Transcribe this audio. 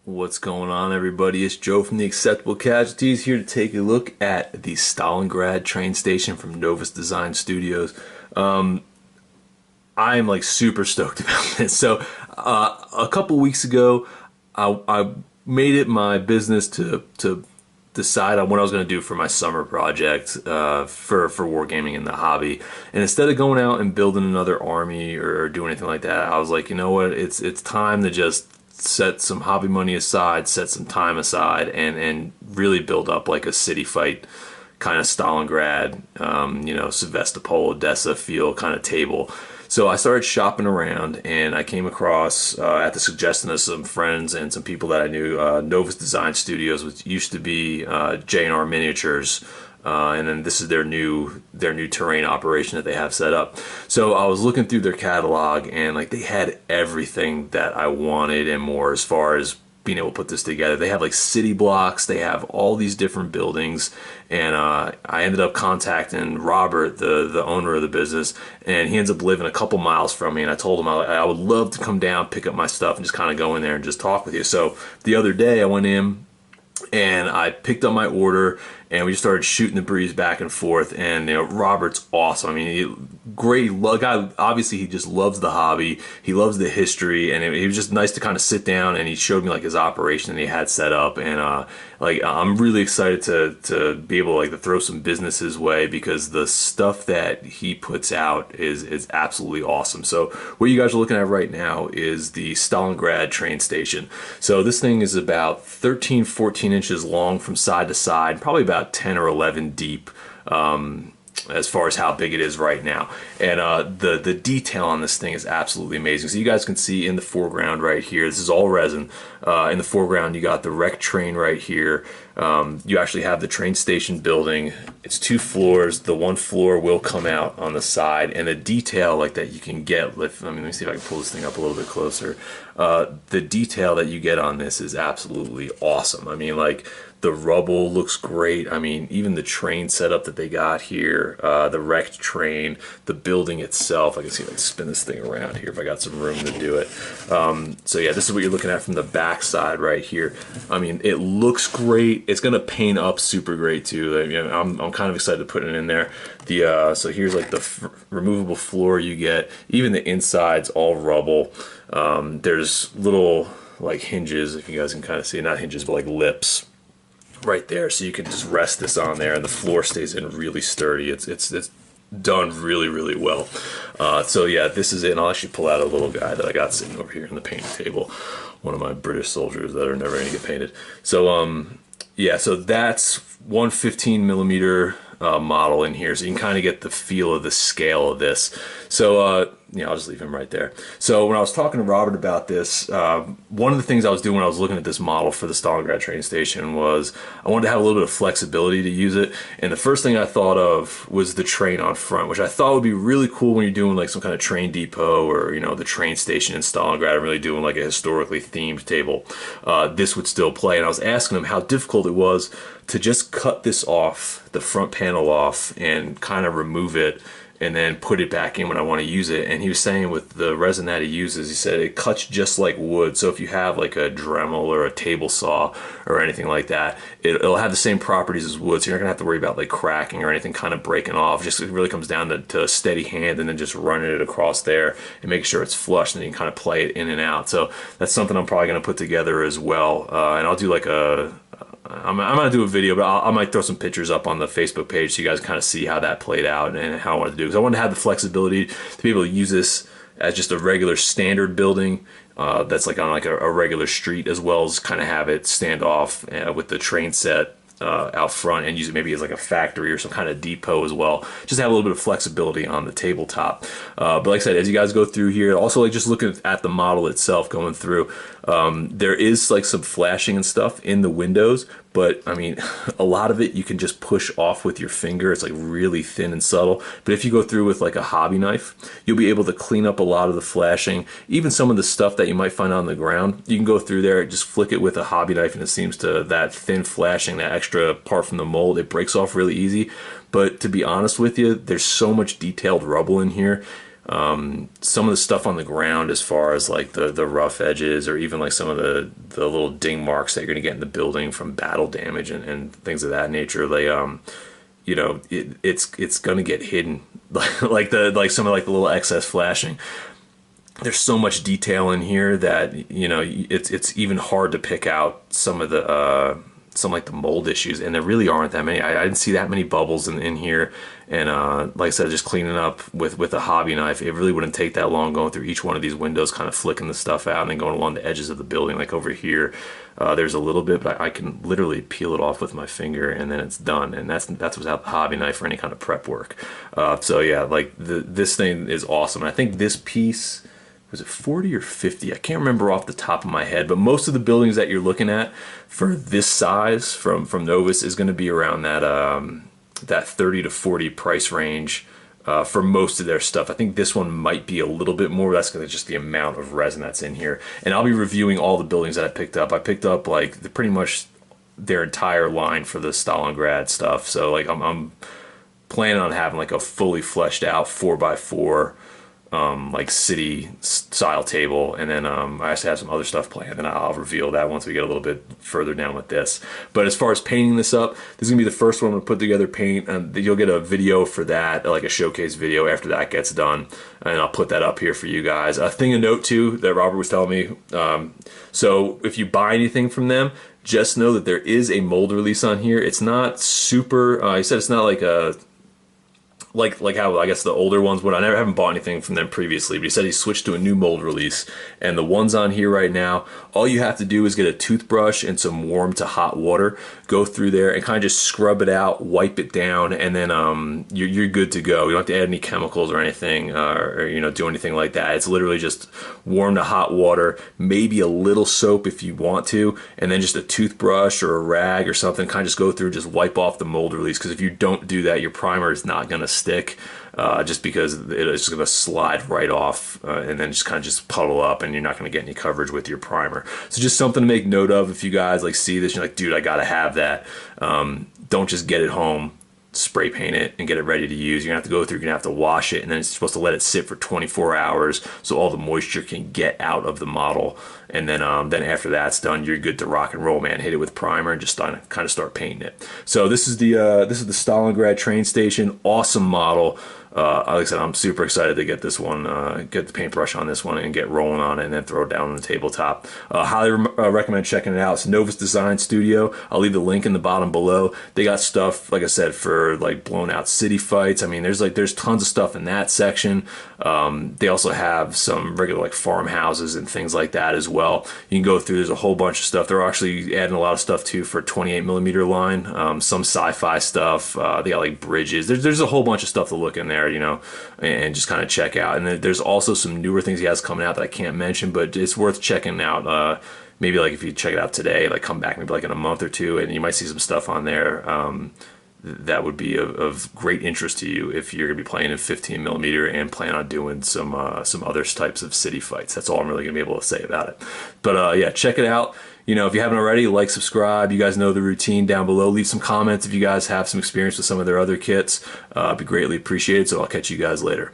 What's going on, everybody? It's Joe from the Acceptable Casualties here to take a look at the Stalingrad train station from Novus Design Studios. I am like super stoked about this. A couple weeks ago, I made it my business to decide on what I was going to do for my summer project for wargaming in the hobby. And instead of going out and building another army or doing anything like that, I was like, you know what? It's time to just set some hobby money aside, set some time aside, and really build up like a city fight kind of Stalingrad, Sevastopol, Odessa feel kind of table. So I started shopping around, and I came across, at the suggestion of some friends and some people that I knew, Novus Design Studios, which used to be J&R Miniatures, and then this is their new terrain operation that they have set up. So I was looking through their catalog, and like they had everything that I wanted and more as far as being able to put this together. They have like city blocks, they have all these different buildings, and I ended up contacting Robert, the owner of the business, and he ends up living a couple miles from me. And I told him I would love to come down, pick up my stuff, and just kind of go in there and just talk with you. So the other day I went in and I picked up my order, and we just started shooting the breeze back and forth. And Robert's awesome. I mean, great guy. Obviously, he just loves the hobby. He loves the history, and it was just nice to kind of sit down. And he showed me like his operation that he had set up, and I'm really excited to be able to throw some business his way, because the stuff that he puts out is absolutely awesome. So what you guys are looking at right now is the Stalingrad train station. So this thing is about 13-14 inches long from side to side, probably about 10 or 11 deep, as far as how big it is right now. And the detail on this thing is absolutely amazing. So you guys can see in the foreground right here, this is all resin. In the foreground, you got the wrecked train right here. You actually have the train station building. It's 2 floors. The 1 floor will come out on the side, and the detail like that you can get. Let me see if I can pull this thing up a little bit closer. The detail that you get on this is absolutely awesome. I mean, like, the rubble looks great. I mean, even the train setup that they got here, the wrecked train, the building itself. I can see if I can spin this thing around here if I got some room to do it. So yeah, this is what you're looking at from the back side right here. I mean, it looks great. It's gonna paint up super great too. I'm kind of excited to put it in there. So here's like the removable floor you get. Even the inside's all rubble. There's little like hinges, if you guys can kind of see, not hinges, but like lips right there, so you can just rest this on there, and the floor stays in really sturdy. It's done really well. So yeah, this is it. And I'll actually pull out a little guy that I got sitting over here on the painting table, one of my British soldiers that are never going to get painted. So yeah, so that's 115 millimeter model in here, so you can kind of get the feel of the scale of this. So yeah, I'll just leave him right there. So when I was talking to Robert about this, one of the things I was doing when I was looking at this model for the Stalingrad train station was I wanted to have a little bit of flexibility to use it. And the first thing I thought of was the train on front, which I thought would be really cool when you're doing like some kind of train depot, or the train station in Stalingrad, and really doing like a historically themed table. This would still play. And I was asking him how difficult it was to just cut this off, the front panel off, and kind of remove it, and then put it back in when I want to use it. And he was saying with the resin that he uses, he said it cuts just like wood. So if you have like a Dremel or a table saw or anything like that, it'll have the same properties as wood. So you're not gonna have to worry about like cracking or anything kind of breaking off. Just it really comes down to a steady hand, and then just running it across there and making sure it's flush, and then you can kind of play it in and out. So that's something I'm probably gonna put together as well. And I'll do like I'm gonna do a video, but I might throw some pictures up on the Facebook page so you guys kind of see how that played out and how I wanted to do it. Because I wanted to have the flexibility to be able to use this as just a regular standard building that's like on like a regular street, as well as kind of have it stand off with the train set out front, and use it maybe as like a factory or some kind of depot as well. Just have a little bit of flexibility on the tabletop. But like I said, as you guys go through here, also like just looking at the model itself going through, there is like some flashing and stuff in the windows, but I mean, a lot of it you can just push off with your finger. It's like really thin and subtle. But if you go through with like a hobby knife, you'll be able to clean up a lot of the flashing. Even some of the stuff that you might find on the ground, you can go through there, just flick it with a hobby knife, and it seems to, that thin flashing, that extra part from the mold, it breaks off really easy. But to be honest with you, there's so much detailed rubble in here. Some of the stuff on the ground, as far as like the rough edges, or even like some of the little ding marks that you're going to get in the building from battle damage and things of that nature, they you know, it's going to get hidden like some of like the little excess flashing. There's so much detail in here that, you know, it's even hard to pick out some of the some like the mold issues, and there really aren't that many. I didn't see that many bubbles in here, and like I said, just cleaning up with a hobby knife, it really wouldn't take that long going through each one of these windows, kind of flicking the stuff out and then going along the edges of the building. Like over here, there's a little bit, but I can literally peel it off with my finger and then it's done, and that's without the hobby knife or any kind of prep work. So yeah, like this thing is awesome. And I think this piece, was it 40 or 50? I can't remember off the top of my head, but most of the buildings that you're looking at for this size from Novus is going to be around that that 30 to 40 price range for most of their stuff. I think this one might be a little bit more. That's going to just the amount of resin that's in here. And I'll be reviewing all the buildings that I picked up. I picked up like pretty much their entire line for the Stalingrad stuff. So like I'm planning on having like a fully fleshed out 4x4 like city style table, and then I actually have some other stuff planned, and I'll reveal that once we get a little bit further down with this. But as far as painting this up, this is gonna be the first one I'm gonna put together paint, and you'll get a video for that, like a showcase video after that gets done, and I'll put that up here for you guys. A thing to note too that Robert was telling me, so if you buy anything from them, just know that there is a mold release on here. It's not super, he said it's not like a like how I guess the older ones would. I haven't bought anything from them previously, but he said he switched to a new mold release, and the ones on here right now, all you have to do is get a toothbrush and some warm to hot water, go through there and kind of just scrub it out, wipe it down, and then you're good to go. You don't have to add any chemicals or anything, or you know, do anything like that. It's literally just warm to hot water, maybe a little soap if you want to, and then just a toothbrush or a rag or something. Kind of just go through, just wipe off the mold release, because if you don't do that, your primer is not going to stick, just because it's just going to slide right off, and then just kind of just puddle up, and you're not going to get any coverage with your primer. So just something to make note of if you guys like see this, you're like, dude, I gotta have that. Don't just get it home, spray paint it, and get it ready to use. You're gonna have to go through, you're gonna have to wash it, and then it's supposed to let it sit for 24 hours so all the moisture can get out of the model. And then after that's done, you're good to rock and roll, man. Hit it with primer and just kind of start painting it. So this is the Stalingrad train station. Awesome model. Like I said, I'm super excited to get this one, get the paintbrush on this one and get rolling on it, and then throw it down on the tabletop. Highly recommend checking it out. It's Novus Design Studio. I'll leave the link in the bottom below. They got stuff, like I said, for like blown out city fights. I mean, there's tons of stuff in that section. They also have some regular like farmhouses and things like that as well. You can go through, there's a whole bunch of stuff. They're actually adding a lot of stuff too for 28mm line, some sci-fi stuff. They got like bridges. There's a whole bunch of stuff to look in there, you know, and just kind of check out. And then there's also some newer things he has coming out that I can't mention, but it's worth checking out. Maybe like if you check it out today, like come back maybe like in a month or two, and you might see some stuff on there that would be of great interest to you if you're gonna be playing in 15mm and plan on doing some other types of city fights. That's all I'm really gonna be able to say about it. But yeah, check it out. You know, if you haven't already, like, subscribe. You guys know the routine down below. Leave some comments if you guys have some experience with some of their other kits. It'd be greatly appreciated. So I'll catch you guys later.